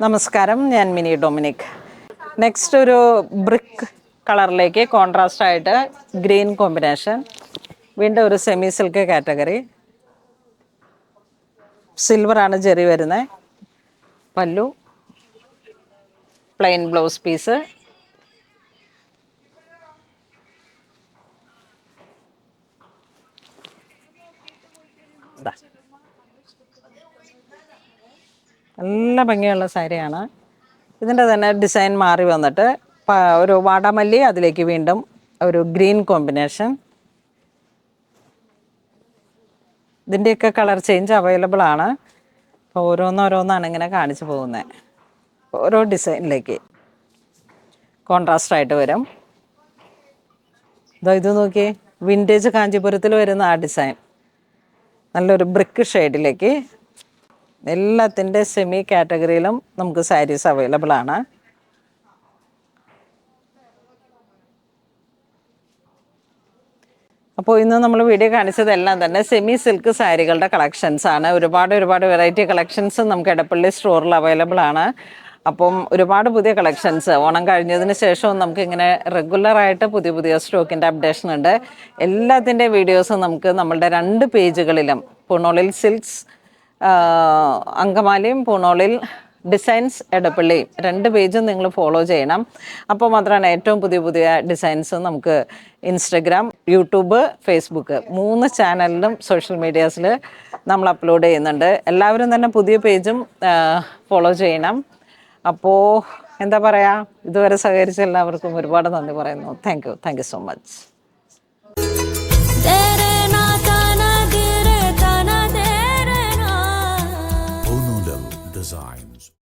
നമസ്കാരം, ഞാൻ mini Dominic. Next ഒരു ബ്രിക്ക് കളറിലേക്ക് കോൺട്രാസ്റ്റ് ആയിട്ട് ഗ്രീൻ കോമ്പിനേഷൻ. വീണ്ടും ഒരു സെമി സിൽക്ക് കാറ്റഗറി. സിൽവറാണ് ജെറി വരുന്നത്. പല്ലു, പ്ലെയിൻ ബ്ലൗസ് പീസ്. നല്ല ഭംഗിയുള്ള സാരിയാണ്. ഇതിൻ്റെ തന്നെ ഡിസൈൻ മാറി വന്നിട്ട് ഒരു വാടാമല്ലി, അതിലേക്ക് വീണ്ടും ഒരു ഗ്രീൻ കോമ്പിനേഷൻ. ഇതിൻ്റെയൊക്കെ കളർ ചേഞ്ച് അവൈലബിൾ ആണ്. അപ്പോൾ ഓരോന്നോരോന്നാണ് ഇങ്ങനെ കാണിച്ചു പോകുന്നത്. ഓരോ ഡിസൈനിലേക്ക് കോൺട്രാസ്റ്റ് ആയിട്ട് വരും. ഇത് നോക്കിയേ, വിൻറ്റേജ് കാഞ്ചീപുരത്തിൽ വരുന്ന ആ ഡിസൈൻ നല്ലൊരു ബ്രിക്ക് ഷെയ്ഡിലേക്ക്. എല്ലാത്തിൻ്റെ സെമി കാറ്റഗറിയിലും നമുക്ക് സാരീസ് അവൈലബിൾ ആണ്. അപ്പോൾ ഇന്ന് നമ്മൾ വീഡിയോ കാണിച്ചതെല്ലാം തന്നെ സെമി സിൽക്ക് സാരികളുടെ കളക്ഷൻസ് ആണ്. ഒരുപാട് വെറൈറ്റി കളക്ഷൻസ് നമുക്ക് എടപ്പള്ളി സ്റ്റോറിൽ അവൈലബിൾ ആണ്. അപ്പം ഒരുപാട് പുതിയ കളക്ഷൻസ് ഓണം കഴിഞ്ഞതിന് ശേഷവും നമുക്കിങ്ങനെ റെഗുലറായിട്ട് പുതിയ സ്റ്റോക്കിൻ്റെ അപ്ഡേഷൻ ഉണ്ട്. എല്ലാത്തിൻ്റെ വീഡിയോസും നമുക്ക് നമ്മളുടെ 2 പേജുകളിലും, പൂണോളിൽ സിൽക്സ് അങ്കമാലിയും പൂണോളിൽ ഡിസൈൻസ് എടപ്പള്ളിയും 2 പേജും നിങ്ങൾ ഫോളോ ചെയ്യണം. അപ്പോൾ മാത്രമാണ് ഏറ്റവും പുതിയ ഡിസൈൻസ് നമുക്ക് ഇൻസ്റ്റഗ്രാം, യൂട്യൂബ്, ഫേസ്ബുക്ക് 3 ചാനലിലും സോഷ്യൽ മീഡിയാസിൽ നമ്മൾ അപ്ലോഡ് ചെയ്യുന്നുണ്ട്. എല്ലാവരും തന്നെ പുതിയ പേജും ഫോളോ ചെയ്യണം. അപ്പോൾ എന്താ പറയുക, ഇതുവരെ സഹകരിച്ച എല്ലാവർക്കും ഒരുപാട് നന്ദി പറയുന്നു. Thank you so much.